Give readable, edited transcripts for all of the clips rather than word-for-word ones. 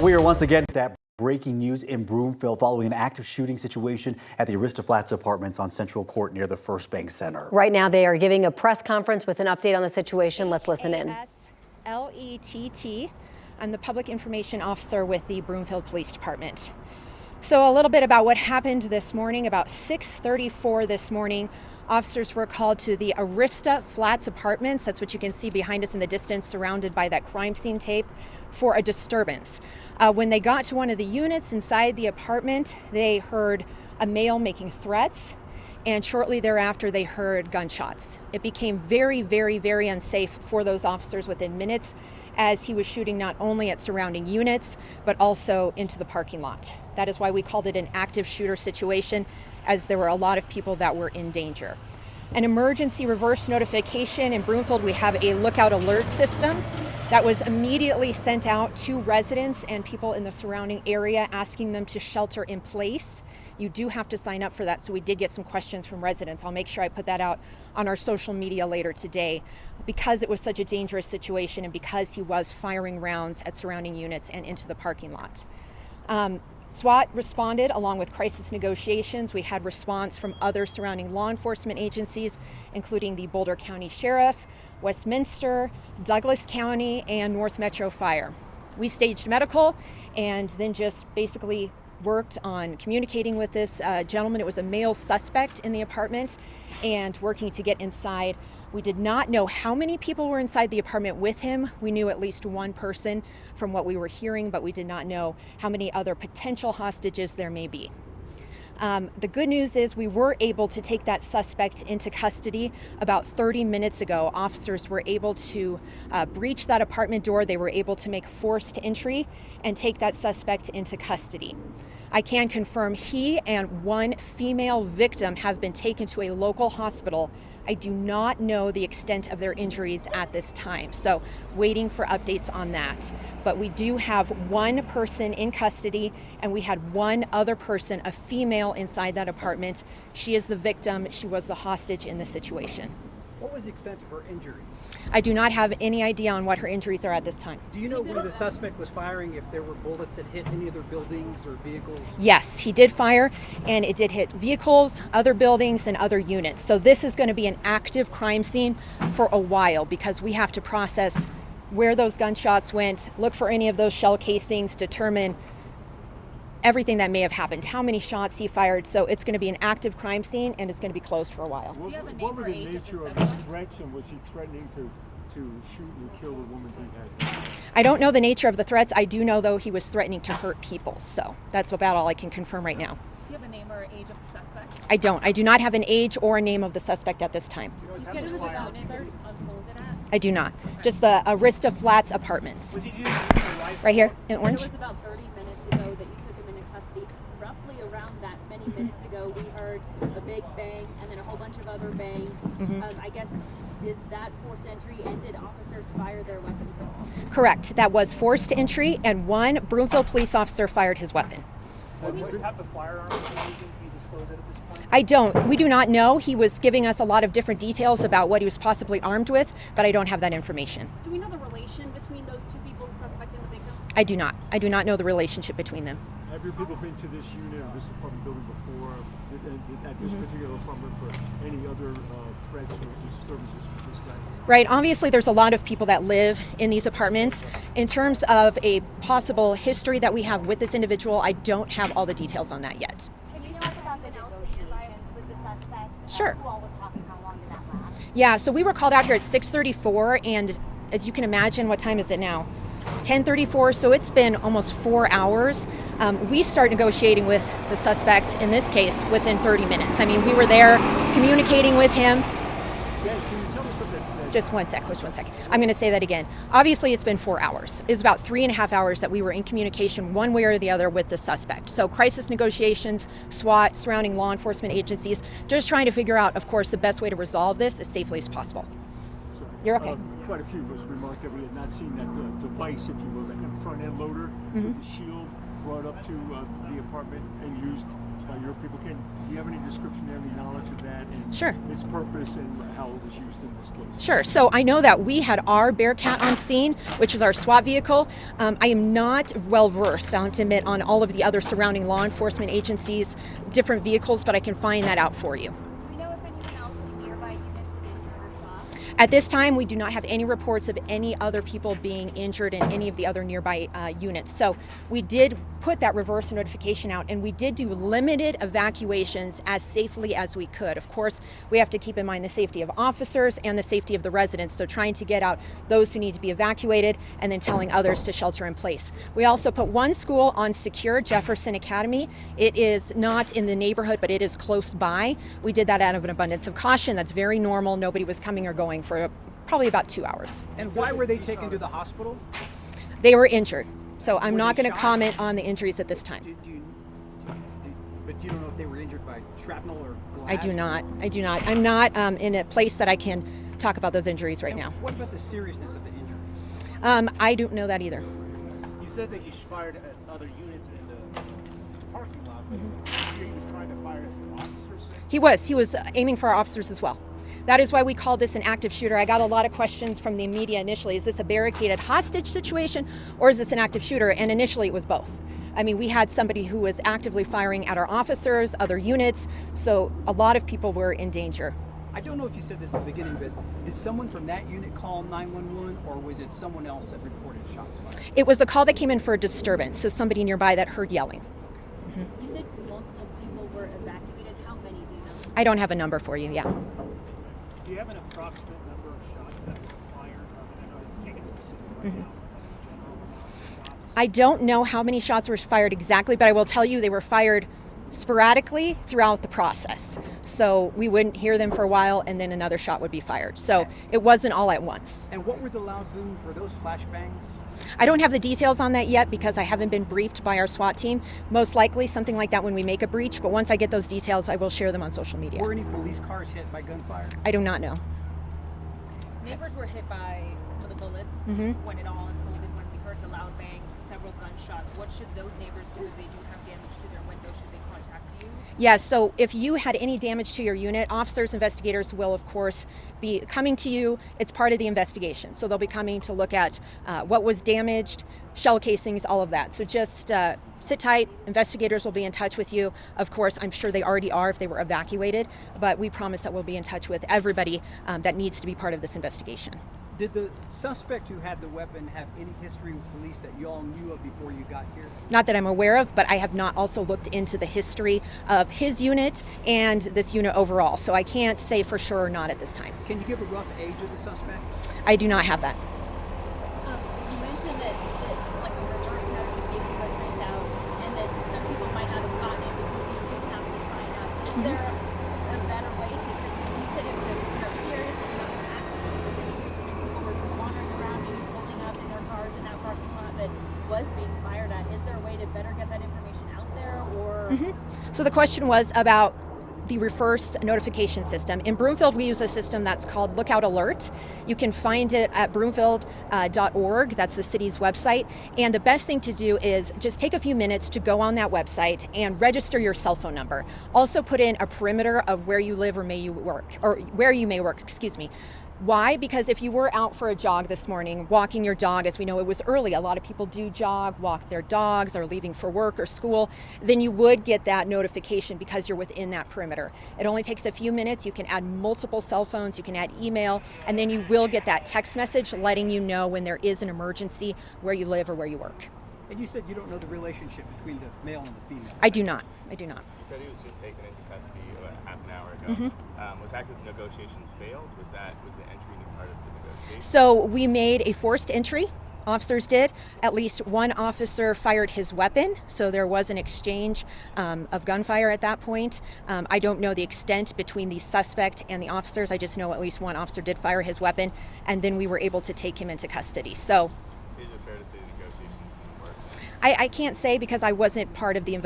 We are once again that breaking news in Broomfield following an active shooting situation at the Arista Flats Apartments on Central Court near the First Bank Center. Right now they are giving a press conference with an update on the situation. Let's listen in. Lett. I'm the public information officer with the Broomfield Police Department. So a little bit about what happened this morning. About 6:34 this morning, officers were called to the Arista Flats Apartments. That's what you can see behind us in the distance, surrounded by that crime scene tape, for a disturbance. When they got to one of the units inside the apartment, they heard a male making threats, and shortly thereafter they heard gunshots. It became very, very, very unsafe for those officers within minutes, as he was shooting not only at surrounding units, but also into the parking lot. That is why we called it an active shooter situation, as there were a lot of people that were in danger. An emergency reverse notification in Broomfield, we have a lookout alert system that was immediately sent out to residents and people in the surrounding area, asking them to shelter in place. You do have to sign up for that, so we did get some questions from residents. I'll make sure I put that out on our social media later today, because it was such a dangerous situation and because he was firing rounds at surrounding units and into the parking lot. SWAT responded along with crisis negotiations. We had response from other surrounding law enforcement agencies, including the Boulder County Sheriff, Westminster, Douglas County, and North Metro Fire. We staged medical and then just basically worked on communicating with this gentleman. It was a male suspect in the apartment, and working to get inside. We did not know how many people were inside the apartment with him. We knew at least one person from what we were hearing, but we did not know how many other potential hostages there may be. The good news is we were able to take that suspect into custody about 30 minutes ago. Officers were able to breach that apartment door. They were able to make forced entry and take that suspect into custody. I can confirm he and one female victim have been taken to a local hospital. I do not know the extent of their injuries at this time, so waiting for updates on that. But we do have one person in custody, and we had one other person, a female, inside that apartment. She is the victim. She was the hostage in this situation. What was the extent of her injuries? I do not have any idea on what her injuries are at this time. Do you know when the suspect was firing, if there were bullets that hit any other buildings or vehicles? Yes, he did fire, and it did hit vehicles, other buildings, and other units. So this is going to be an active crime scene for a while, because we have to process where those gunshots went, look for any of those shell casings, determine everything that may have happened, how many shots he fired. So it's going to be an active crime scene, and it's going to be closed for a while. What were the nature of his threats, and was he threatening to shoot and kill the woman he had? I don't know the nature of the threats. I do know, though, he was threatening to hurt people. So that's about all I can confirm right now. Do you have a name or age of the suspect? I don't. I do not have an age or a name of the suspect at this time. You said it was unfolded at? I do not. Just the Arista Flats Apartments. Was he using a rifle? Right here in orange. It was about 30 minutes ago that you took him into custody. Roughly around that many minutes ago, we heard a big bang and then a whole bunch of other bangs. I guess, is that forced entry, and did officers fire their weapons at all? Correct. That was forced entry, and one Broomfield police officer fired his weapon. What type of firearms was he using? Can you disclose it at this point? I don't. We do not know. He was giving us a lot of different details about what he was possibly armed with, but I don't have that information. Do we know the relation between those two people, the suspect and the victim? I do not. I do not know the relationship between them. Have your people been to this unit or this apartment building before, at this particular apartment, for any other threats or disturbances with this guy? Right. Obviously, there's a lot of people that live in these apartments. In terms of a possible history that we have with this individual, I don't have all the details on that yet. Can you talk about the negotiations with the suspect? Sure. Who all was talking? How long did that last? Yeah, so we were called out here at 6:34, and as you can imagine, what time is it now? 10:34, so it's been almost 4 hours. We start negotiating with the suspect, in this case, within 30 minutes. I mean, we were there communicating with him. Yeah, can you tell us what that Just one sec. I'm going to say that again. Obviously, it's been 4 hours. It was about 3.5 hours that we were in communication one way or the other with the suspect. So crisis negotiations, SWAT, surrounding law enforcement agencies, just trying to figure out, of course, the best way to resolve this as safely as possible. Sorry. You're okay. Quite a few of us remarked that we had not seen that device, if you will, that front end loader with the shield brought up to the apartment and used by your people. Do you have any description, any knowledge of that and Sure. its purpose and how it was used in this case? Sure. So I know that we had our Bearcat on scene, which is our SWAT vehicle. I am not well versed, I'll have to admit, on all of the other surrounding law enforcement agencies, different vehicles, but I can find that out for you. Do we know if anyone else in the nearby units is injured or shot? At this time, we do not have any reports of any other people being injured in any of the other nearby units. So we did put that reverse notification out, and we did do limited evacuations as safely as we could. Of course, we have to keep in mind the safety of officers and the safety of the residents, so trying to get out those who need to be evacuated and then telling others to shelter in place. We also put one school on secure, Jefferson Academy. It is not in the neighborhood, but it is close by. We did that out of an abundance of caution. That's very normal. Nobody was coming or going for probably about 2 hours. And why were they taken to the hospital? They were injured, so I'm Were not they going to shot? comment on the injuries at this time. But you don't know if they were injured by shrapnel or glass? I do not. I'm not in a place that I can talk about those injuries right And now. What about the seriousness of the injuries? I don't know that either. You said that he fired at other units in the parking lot, but Mm-hmm. he was trying to fire at officers. He was aiming for our officers as well. That is why we called this an active shooter. I got a lot of questions from the media initially. Is this a barricaded hostage situation or is this an active shooter? And initially it was both. I mean, we had somebody who was actively firing at our officers, other units, so a lot of people were in danger. I don't know if you said this at the beginning, but did someone from that unit call 911, or was it someone else that reported shots fired? It was a call that came in for a disturbance, so somebody nearby that heard yelling. You said multiple people were evacuated. How many do you know? I don't have a number for you, yeah. Do you have an approximate number of shots that were fired? I know you can't get specific right now, but general amount of shots. I don't know how many shots were fired exactly, but I will tell you they were fired sporadically throughout the process. So we wouldn't hear them for a while and then another shot would be fired. So it wasn't all at once. And what were the loud booms? Were those flashbangs? I don't have the details on that yet because I haven't been briefed by our SWAT team. Most likely something like that when we make a breach, but once I get those details, I will share them on social media. Were any police cars hit by gunfire? I do not know. Neighbors were hit by the bullets when it all unfolded, when we heard the loud bang, several gunshots. What should those neighbors do if they do have damage to their window? Should they contact you? Yes, so if you had any damage to your unit, officers, investigators will, of course, be coming to you. It's part of the investigation. So they'll be coming to look at what was damaged, shell casings, all of that. So just sit tight. Investigators will be in touch with you. Of course, I'm sure they already are if they were evacuated, but we promise that we'll be in touch with everybody that needs to be part of this investigation. Did the suspect who had the weapon have any history with police that you all knew of before you got here? Not that I'm aware of, but I have not also looked into the history of his unit and this unit overall. So I can't say for sure or not at this time. Can you give a rough age of the suspect? I do not have that. You mentioned that like a reverse notification was sent out, and that some people might not have gotten it because you do have to sign up. Is there a better way to? Because you said it was serious and not an active situation, and people were just wandering around, maybe pulling up in their cars in that parking lot that was being fired at. Is there a way to better get that information out there, or? So the question was about the reverse notification system. In Broomfield, we use a system that's called Lookout Alert. You can find it at broomfield.org. That's the city's website. And the best thing to do is just take a few minutes to go on that website and register your cell phone number. Also put in a perimeter of where you live or may you work, or where you may work, excuse me. Why? Because if you were out for a jog this morning, walking your dog, as we know it was early, a lot of people do jog, walk their dogs, or leaving for work or school, then you would get that notification because you're within that perimeter. It only takes a few minutes. You can add multiple cell phones, you can add email, and then you will get that text message letting you know when there is an emergency where you live or where you work. And you said you don't know the relationship between the male and the female. I do not. I do not. You said he was just taken into custody about half an hour ago. Was that because negotiations failed? Was the entry part of the negotiations? So we made a forced entry. Officers did. At least one officer fired his weapon, so there was an exchange of gunfire at that point. I don't know the extent between the suspect and the officers. I just know at least one officer did fire his weapon, and then we were able to take him into custody. So. Is it fair to say the negotiations didn't work? I can't say because I wasn't part of the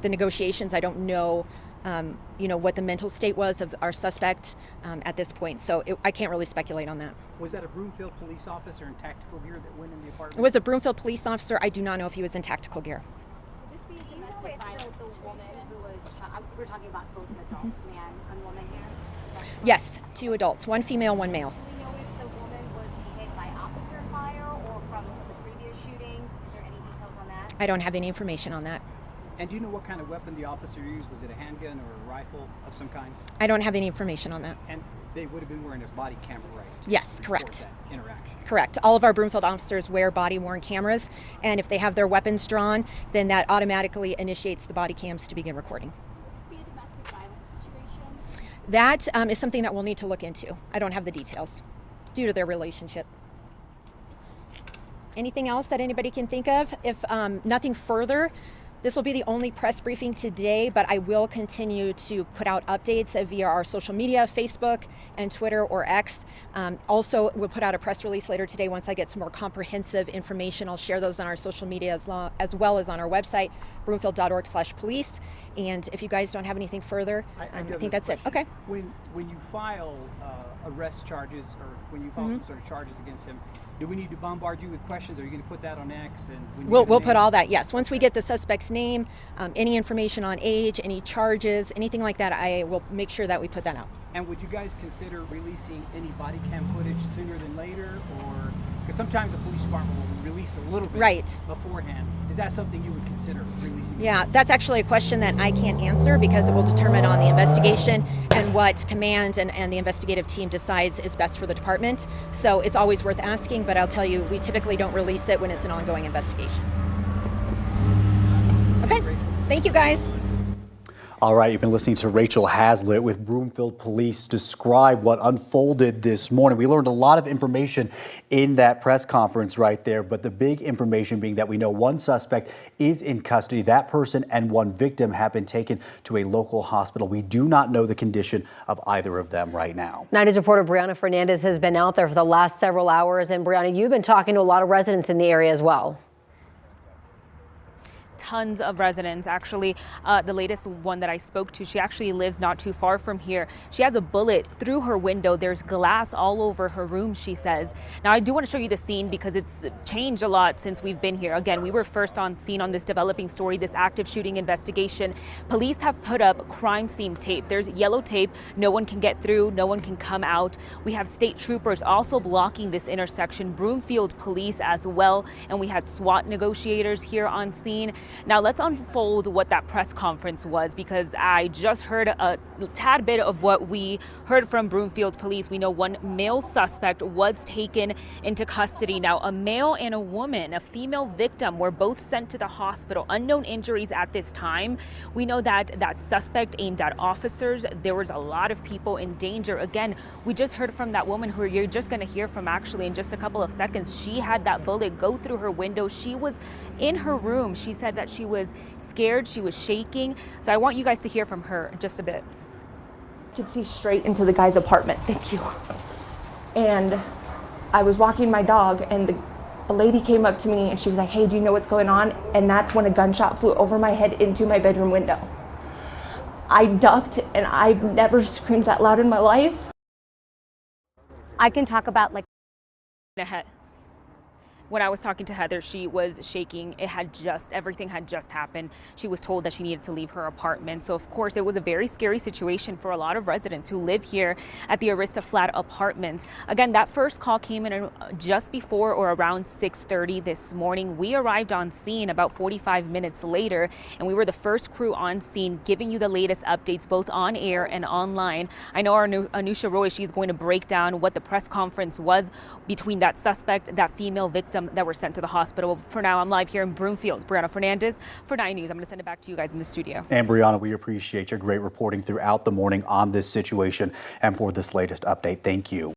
negotiations. I don't know, what the mental state was of our suspect at this point. So I can't really speculate on that. Was that a Broomfield police officer in tactical gear that went in the apartment? It was a Broomfield police officer. I do not know if he was in tactical gear. Would this be a domestic violence? The woman who was shot We're talking about both adults, man and woman here. Yes, 2 adults, 1 female, 1 male. Do we know if the woman was hit by officer fire or from the previous shooting? Is there any details on that? I don't have any information on that. And do you know what kind of weapon the officer used? Was it a handgun or a rifle of some kind? I don't have any information on that. And they would have been wearing a body camera, right? Yes, to record correct. that interaction. Correct. All of our Broomfield officers wear body-worn cameras, and if they have their weapons drawn, then that automatically initiates the body cams to begin recording. Be a domestic violence situation. That is something that we'll need to look into. I don't have the details due to their relationship. Anything else that anybody can think of? If nothing further, this will be the only press briefing today, but I will continue to put out updates via our social media, Facebook and Twitter or X. Also, we'll put out a press release later today once I get some more comprehensive information. I'll share those on our social media as well as on our website, broomfield.org/police. And if you guys don't have anything further, I think that's it. Okay. When you file arrest charges or when you file some sort of charges against him, do we need to bombard you with questions? Are you going to put that on X? And when you We'll get a put name? all that, yes. Once we get the suspect's name, any information on age, any charges, anything like that, I will make sure that we put that out. And would you guys consider releasing any body cam footage sooner than later? Or because sometimes the police department will release a little bit Right. beforehand. Is that something you would consider releasing? Yeah, that's actually a question that I can't answer because it will determine on the investigation and what command and the investigative team decides is best for the department. So it's always worth asking, but I'll tell you, we typically don't release it when it's an ongoing investigation. Okay, thank you guys. All right, you've been listening to Rachel Hazlitt with Broomfield Police describe what unfolded this morning. We learned a lot of information in that press conference right there, but the big information being that we know one suspect is in custody. That person and one victim have been taken to a local hospital. We do not know the condition of either of them right now. 9 News reporter Brianna Fernandez has been out there for the last several hours. And Brianna, you've been talking to a lot of residents in the area as well. Tons of residents. Actually, the latest one that I spoke to, she actually lives not too far from here. She has a bullet through her window. There's glass all over her room, she says. Now, I do want to show you the scene because it's changed a lot since we've been here. Again, we were first on scene on this developing story, this active shooting investigation. Police have put up crime scene tape. There's yellow tape. No one can get through. No one can come out. We have state troopers also blocking this intersection, Broomfield Police as well. And we had SWAT negotiators here on scene. Now let's unfold what that press conference was, because I just heard a tad bit of what we heard from Broomfield Police. We know one male suspect was taken into custody. Now a male and a woman, a female victim, were both sent to the hospital. Unknown injuries at this time. We know that that suspect aimed at officers. There was a lot of people in danger. Again, we just heard from that woman who you're just going to hear from actually in just a couple of seconds. She had that bullet go through her window. She was in her room. She said that she was scared, she was shaking. So I want you guys to hear from her just a bit. You could see straight into the guy's apartment. Thank you. And I was walking my dog and a lady came up to me and she was like, "Hey, do you know what's going on?" And that's when a gunshot flew over my head into my bedroom window. I ducked and I've never screamed that loud in my life. I can talk about like When I was talking to Heather, she was shaking. Everything had just happened. She was told that she needed to leave her apartment. So of course it was a very scary situation for a lot of residents who live here at the Arista Flat Apartments. Again, that first call came in just before or around 6:30 this morning. We arrived on scene about 45 minutes later, and we were the first crew on scene giving you the latest updates both on air and online. I know our Anusha Roy, she's going to break down what the press conference was between that suspect, that female victim that were sent to the hospital. For now, I'm live here in Broomfield. Brianna Fernandez for 9 News. I'm going to send it back to you guys in the studio. And Brianna, we appreciate your great reporting throughout the morning on this situation and for this latest update. Thank you.